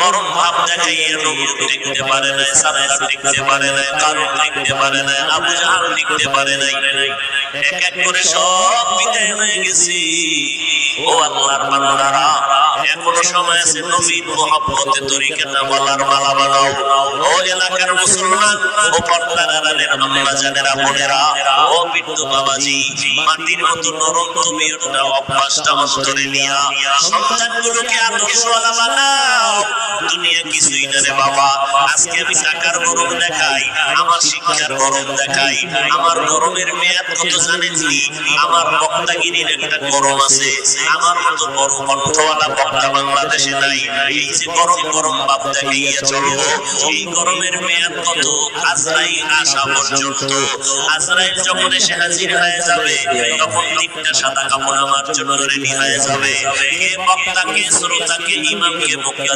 গরম ভাব দেখাইয়া নবী টিকতে পারে না, সাদা টিকতে পারে না, কারো টিকতে পারে না, আবু জাহাল টিকতে পারে নাই। এক এক করে সব বিদায় হয়ে গেছে। ও আল্লাহর বান্দারা, এখনো সময় আছে নবীর মুহাব্বতে তরিকাটা বলার মালা বানাও। ও এলাকার মুসলমান, ও পর্দার আড়ালের আম্মা জানেরা, বোনেরা, ও বিদ্যু বাবাজি, মাটির মতো নরম তুমি ওটা অভ্যাসটা অন্তরে নিয়া সন্তানগুলোকে আদর্শওয়ালা বানাও। দুনিয়া কিছুই না রে বাবা। আজকে আমি টাকার গরম দেখাই, আমার শিক্ষার গরম দেখাই, আমার গরমের মেয়াদ কত জানেন কি? আমার বক্তাগিরির একটা গরম আছে। আমার মতো বড় কণ্ঠওয়ালা বক্তা বাংলাদেশে নাই। এই যে গরম গরম ভাব দেখাইয়া চলবো, এই গরমের মেয়াদ কত? আজরাইল আসা পর্যন্ত। আজরাইল যখন এসে হাজির হয়ে যাবে, তখন তিনটা সাদা কাপড় আমার জন্য রেডি হয়ে যাবে। কে বক্তা, কে শ্রোতা, কে ইমাম, কে বক্তা